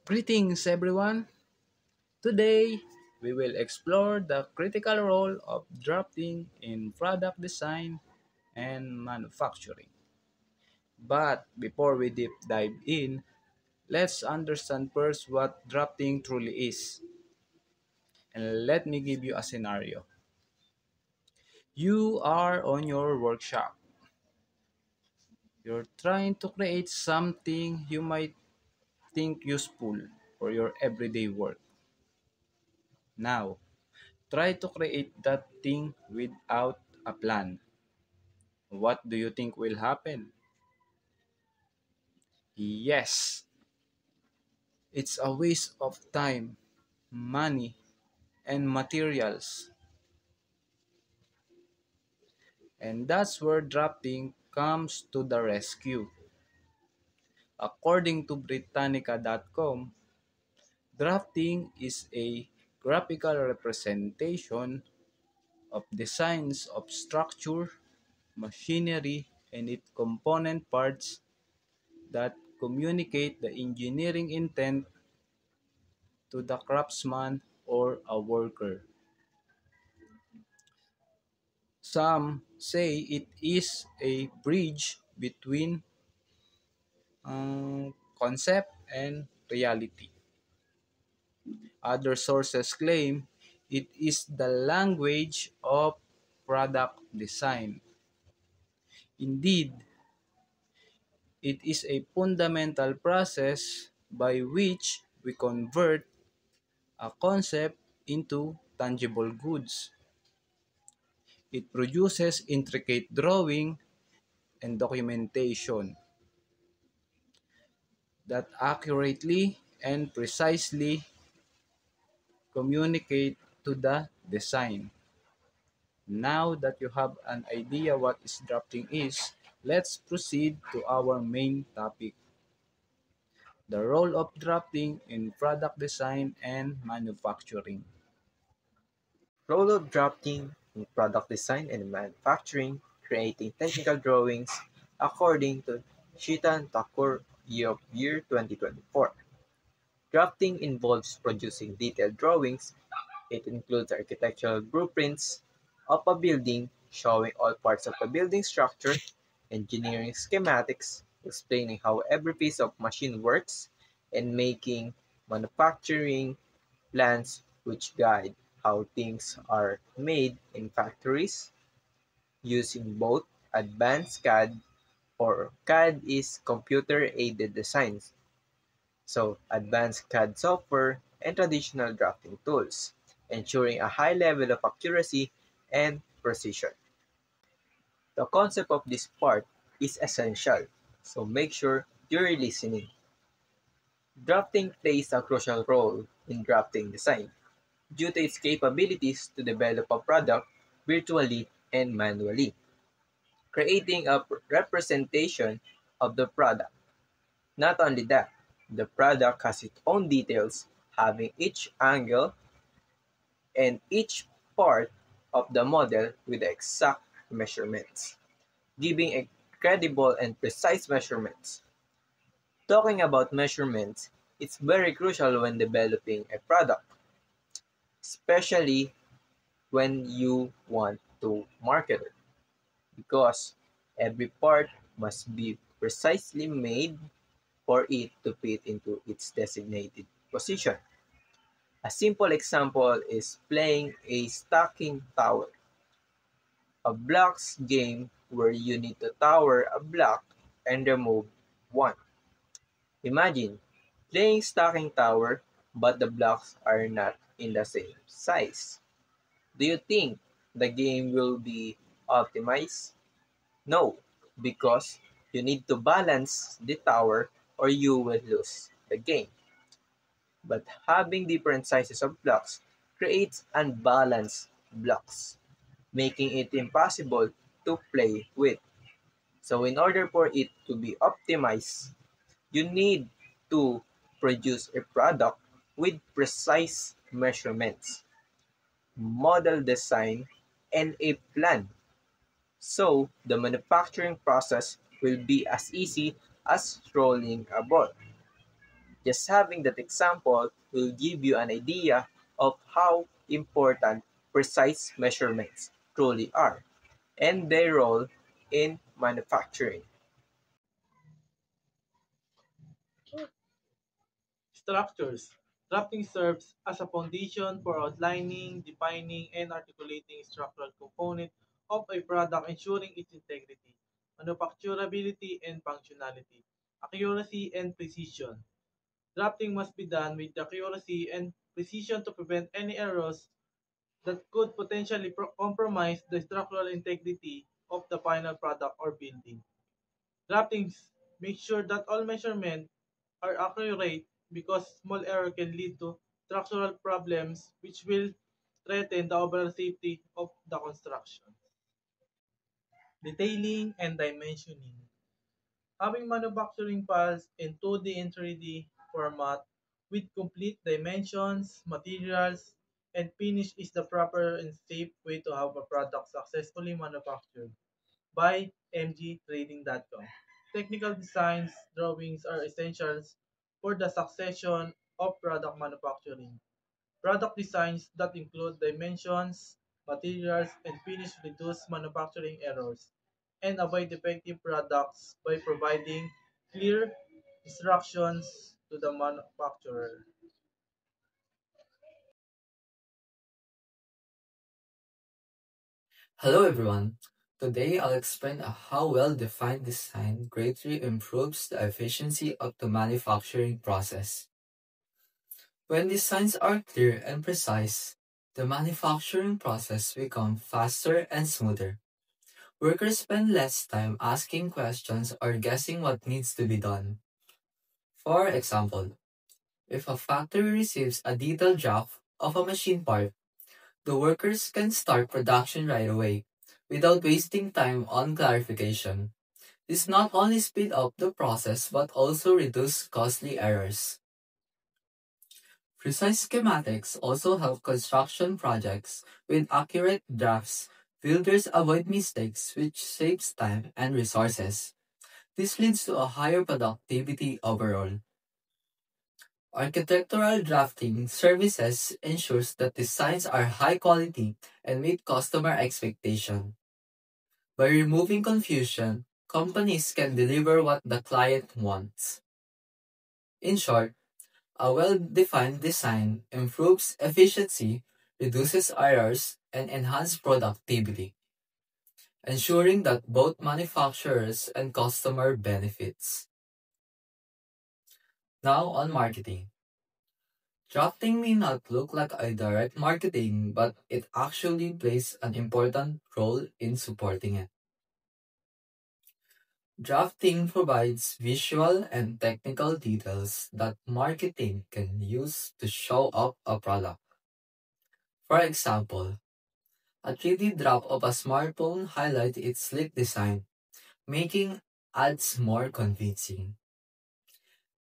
Greetings, everyone. Today, we will explore the critical role of drafting in product design and manufacturing. But before we deep dive in, let's understand first what drafting truly is. And let me give you a scenario. You are on your workshop. You're trying to create something you might think useful for your everyday work. Now, try to create that thing without a plan. What do you think will happen? Yes, it's a waste of time, money, and materials. And that's where drafting comes to the rescue. According to Britannica.com, drafting is a graphical representation of designs of structure, machinery, and its component parts that communicate the engineering intent to the craftsman or a worker. Some say it is a bridge between concept and reality. Other sources claim it is the language of product design. Indeed, it is a fundamental process by which we convert a concept into tangible goods. It produces intricate drawing and documentation that accurately and precisely communicate to the design. Now that you have an idea what is drafting is, let's proceed to our main topic, the role of drafting in product design and manufacturing. Role of drafting in product design and manufacturing, creating technical drawings according to Shitan Thakur year 2024. Drafting involves producing detailed drawings. It includes architectural blueprints of a building, showing all parts of a building structure, engineering schematics, explaining how every piece of machine works, and making manufacturing plans which guide how things are made in factories using both advanced CAD, or CAD is computer-aided designs, so advanced CAD software and traditional drafting tools, ensuring a high level of accuracy and precision. The concept of this part is essential, so make sure you're listening. Drafting plays a crucial role in drafting design due to its capabilities to develop a product virtually and manually, creating a representation of the product. Not only that, the product has its own details, having each angle and each part of the model with the exact measurements, giving a credible and precise measurements. Talking about measurements, it's very crucial when developing a product, especially when you want to market it, because every part must be precisely made for it to fit into its designated position. A simple example is playing a stacking tower, a blocks game where you need to tower a block and remove one. Imagine playing stacking tower but the blocks are not in the same size. Do you think the game will be optimized? No, because you need to balance the tower or you will lose the game. But having different sizes of blocks creates unbalanced blocks, making it impossible to play with. So in order for it to be optimized, you need to produce a product with precise measurements, model design, and a plan. So the manufacturing process will be as easy as rolling a ball. Just having that example will give you an idea of how important precise measurements truly are and their role in manufacturing. Structures. Drafting serves as a foundation for outlining, defining, and articulating structural components of a product, ensuring its integrity, manufacturability, and functionality, accuracy, and precision. Drafting must be done with accuracy and precision to prevent any errors that could potentially compromise the structural integrity of the final product or building. Drafting makes sure that all measurements are accurate because small error can lead to structural problems which will threaten the overall safety of the construction. Detailing and dimensioning. Having manufacturing files in 2D and 3D format with complete dimensions, materials, and finish is the proper and safe way to have a product successfully manufactured by mgtrading.com. Technical designs drawings are essentials for the succession of product manufacturing. Product designs that include dimensions, materials, and finish reduce manufacturing errors and avoid defective products by providing clear instructions to the manufacturer. Hello everyone. Today I'll explain how well-defined design greatly improves the efficiency of the manufacturing process. When designs are clear and precise, the manufacturing process becomes faster and smoother. Workers spend less time asking questions or guessing what needs to be done. For example, if a factory receives a detailed draft of a machine part, the workers can start production right away without wasting time on clarification. This not only speed up the process but also reduce costly errors. Precise schematics also help construction projects with accurate drafts. Builders avoid mistakes, which saves time and resources. This leads to a higher productivity overall. Architectural drafting services ensures that designs are high quality and meet customer expectation. By removing confusion, companies can deliver what the client wants. In short, a well-defined design improves efficiency, reduces errors, and enhances productivity, ensuring that both manufacturers and customer benefits. Now on marketing. Drafting may not look like a direct marketing, but it actually plays an important role in supporting it. Drafting provides visual and technical details that marketing can use to show up a product. For example, a 3D draft of a smartphone highlights its sleek design, making ads more convincing.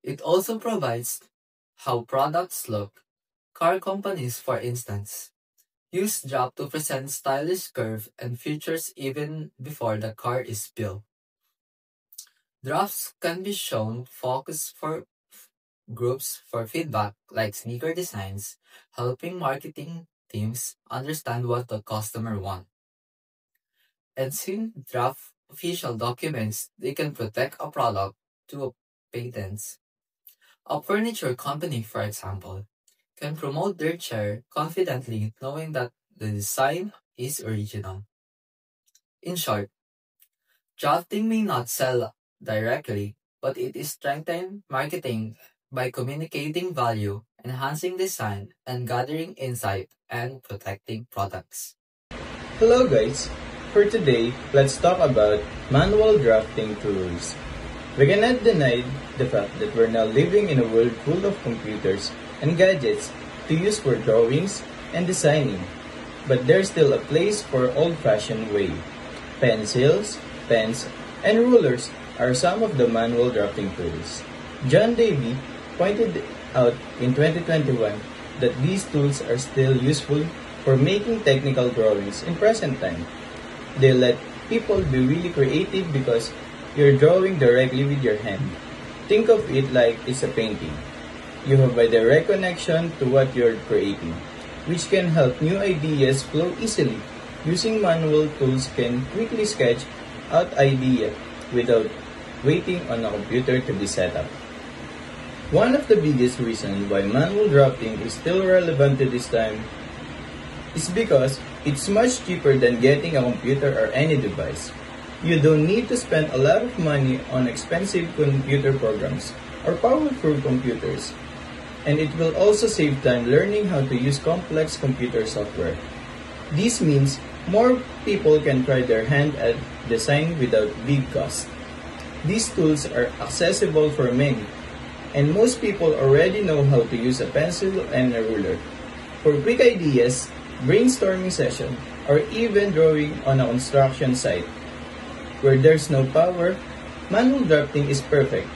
It also provides how products look. Car companies, for instance, use draft to present stylish curves and features even before the car is built. Drafts can be shown focus for groups for feedback like sneaker designs, helping marketing teams understand what the customer wants. And since draft official documents, they can protect a product to patents. A furniture company, for example, can promote their chair confidently knowing that the design is original. In short, drafting may not sell directly, but it is strengthening marketing by communicating value, enhancing design, and gathering insight and protecting products. Hello guys! For today, let's talk about manual drafting tools. We cannot deny the fact that we're now living in a world full of computers and gadgets to use for drawings and designing. But there's still a place for old-fashioned way. Pencils, pens, and rulers are some of the manual drafting tools. John Davy pointed out in 2021 that these tools are still useful for making technical drawings in present time. They let people be really creative because you're drawing directly with your hand. Think of it like it's a painting. you have a direct connection to what you're creating, which can help new ideas flow easily. Using manual tools can quickly sketch out idea without waiting on a computer to be set up. One of the biggest reasons why manual drafting is still relevant to this time is because it's much cheaper than getting a computer or any device. You don't need to spend a lot of money on expensive computer programs or powerful computers, and it will also save time learning how to use complex computer software. This means more people can try their hand at design without big cost. These tools are accessible for many, and most people already know how to use a pencil and a ruler. For quick ideas, brainstorming session, or even drawing on a construction site where there's no power, manual drafting is perfect.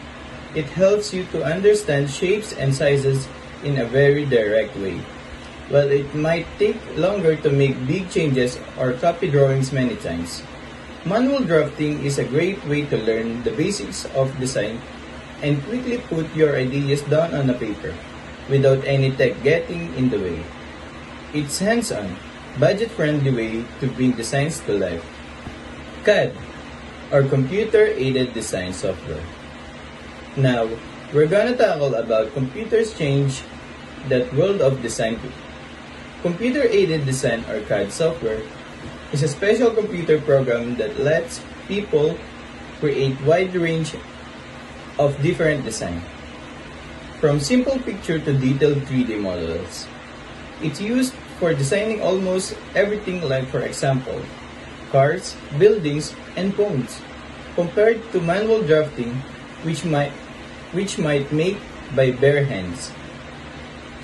It helps you to understand shapes and sizes in a very direct way. While it might take longer to make big changes or copy drawings many times, manual drafting is a great way to learn the basics of design and quickly put your ideas down on a paper without any tech getting in the way. It's hands-on, budget-friendly way to bring designs to life. CAD, or Computer-Aided Design Software. Now, we're gonna tackle about computers change that world of design too. Computer-Aided Design or CAD software is a special computer program that lets people create wide range of different design, from simple picture to detailed 3D models. It's used for designing almost everything, like for example, cars, buildings, and phones, compared to manual drafting which might make by bare hands.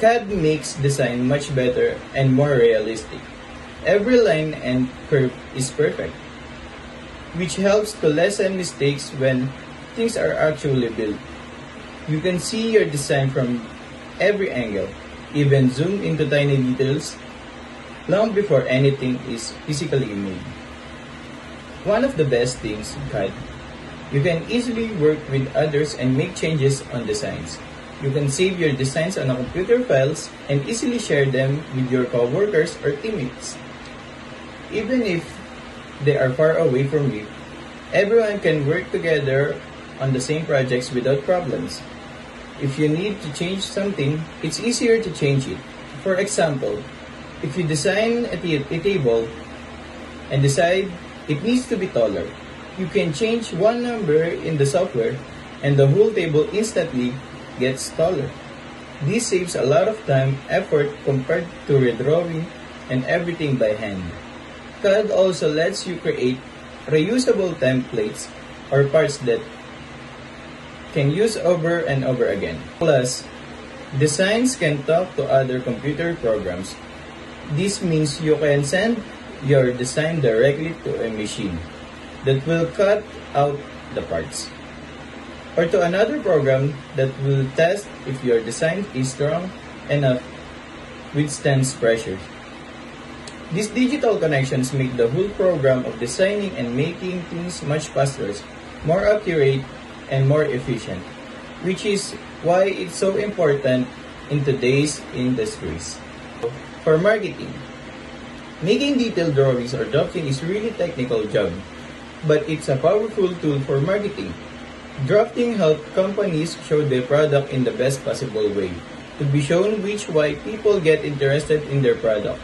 CAD makes design much better and more realistic. Every line and curve is perfect, which helps to lessen mistakes when things are actually built. You can see your design from every angle, even zoom into tiny details, long before anything is physically made. One of the best things in CAD, you can easily work with others and make changes on designs. You can save your designs on a computer files and easily share them with your coworkers or teammates. Even if they are far away from you, everyone can work together on the same projects without problems. If you need to change something, it's easier to change it. For example, if you design a table and decide it needs to be taller, you can change one number in the software and the whole table instantly gets taller. This saves a lot of time, effort compared to redrawing and everything by hand. CAD also lets you create reusable templates or parts that can use over and over again. Plus, designs can talk to other computer programs. This means you can send your design directly to a machine that will cut out the parts, or to another program that will test if your design is strong enough withstands pressure. These digital connections make the whole program of designing and making things much faster, more accurate, and more efficient, which is why it's so important in today's industries. For marketing, making detailed drawings or drafting is really technical job, but it's a powerful tool for marketing. Drafting helps companies show their product in the best possible way, to be shown which why people get interested in their product.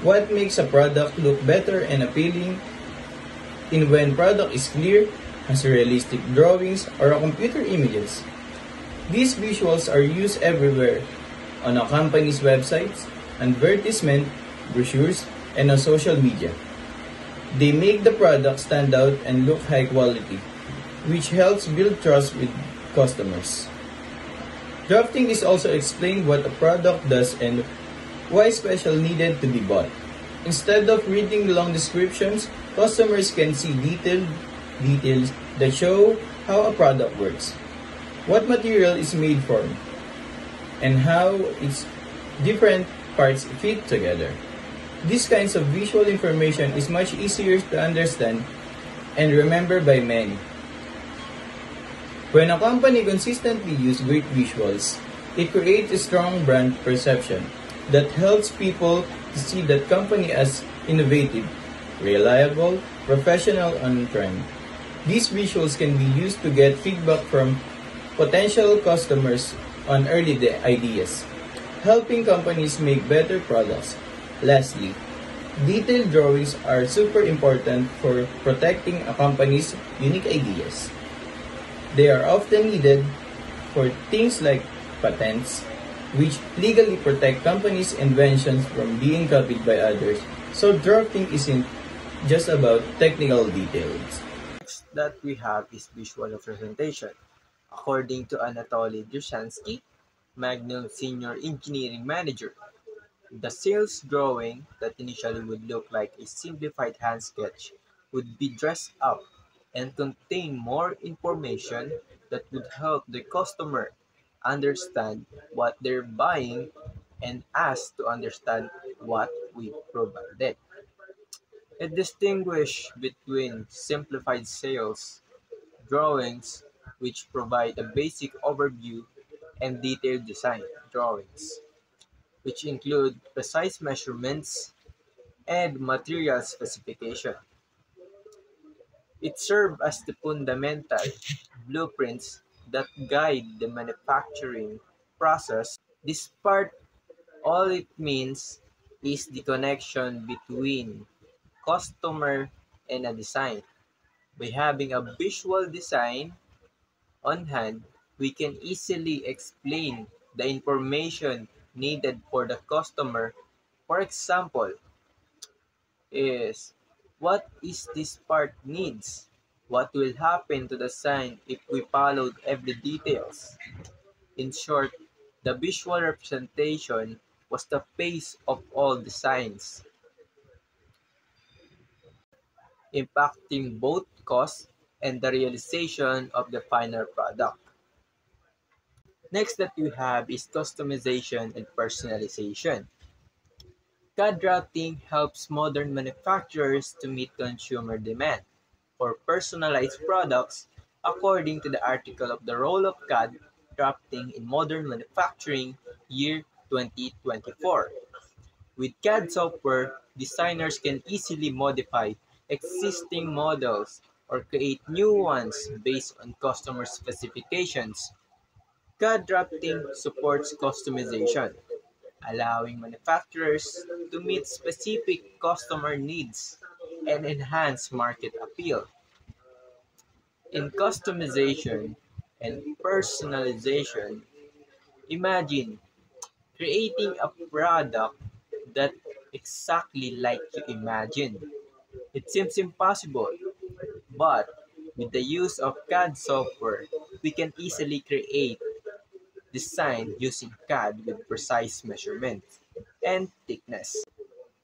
What makes a product look better and appealing in when product is clear, has realistic drawings, or computer images. These visuals are used everywhere, on a company's websites, advertisement, brochures, and on social media. They make the product stand out and look high quality, which helps build trust with customers. Drafting is also explain what a product does and why special needed to be bought. Instead of reading long descriptions, customers can see details that show how a product works, what material is made from, and how its different parts fit together. These kinds of visual information is much easier to understand and remember by many. When a company consistently uses great visuals, It creates a strong brand perception that helps people to see that company as innovative, reliable, professional, on trend. These visuals can be used to get feedback from potential customers on early ideas, helping companies make better products. Lastly, detailed drawings are super important for protecting a company's unique ideas. They are often needed for things like patents, which legally protect companies' inventions from being copied by others. So drafting isn't just about technical details. Next that we have is visual representation. According to Anatoly Dushansky, Magnum Senior Engineering Manager, the sales drawing that initially would look like a simplified hand sketch would be dressed up and contain more information that would help the customer understand what they're buying and us to understand what we provided. It distinguishes between simplified sales drawings, which provide a basic overview, and detailed design drawings, which include precise measurements and material specification. It serves as the fundamental blueprints that guide the manufacturing process. This part, all it means is the connection between customer and a design. By having a visual design on hand, we can easily explain the information needed for the customer. For example, is what is this part needs? What will happen to the sign if we followed every details? In short, the visual representation was the face of all designs, impacting both cost and the realization of the final product. Next that we have is customization and personalization. CAD drafting helps modern manufacturers to meet consumer demand for personalized products according to the article of the role of CAD drafting in modern manufacturing year 2024. With CAD software, designers can easily modify existing models or create new ones based on customer specifications. CAD drafting supports customization, allowing manufacturers to meet specific customer needs and enhance market appeal. In customization and personalization, imagine creating a product that exactly like you imagine. It seems impossible, but with the use of CAD software, we can easily create design using CAD with precise measurements and thickness.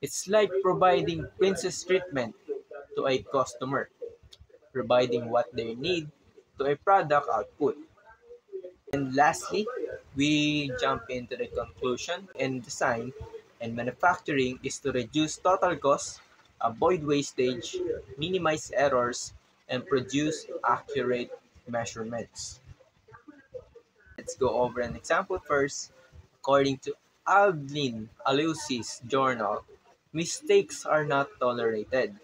It's like providing princess treatment to a customer, providing what they need to a product output. And lastly, we jump into the conclusion in design and manufacturing is to reduce total cost, avoid wastage, minimize errors, and produce accurate measurements. Let's go over an example first. According to Aldrin Alusis journal, mistakes are not tolerated.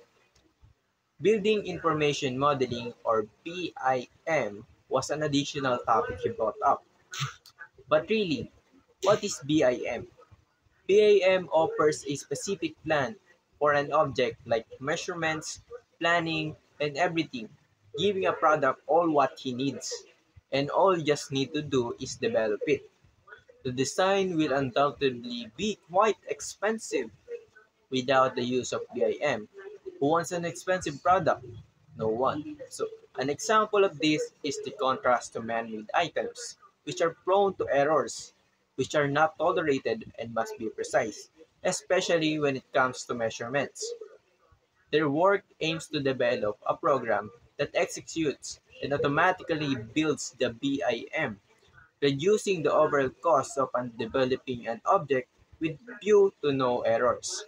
Building Information Modeling or BIM was an additional topic he brought up. But really, what is BIM? BIM offers a specific plan for an object like measurements, planning, and everything, giving a product all what he needs. And all you just need to do is develop it. The design will undoubtedly be quite expensive without the use of BIM. Who wants an expensive product? No one. So, an example of this is the contrast to man-made items, which are prone to errors, which are not tolerated and must be precise, especially when it comes to measurements. Their work aims to develop a program that executes and automatically builds the BIM, reducing the overall cost of developing an object with few to no errors.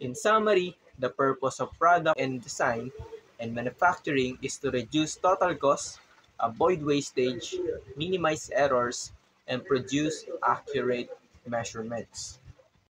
In summary, the purpose of product and design and manufacturing is to reduce total costs, avoid wastage, minimize errors, and produce accurate measurements.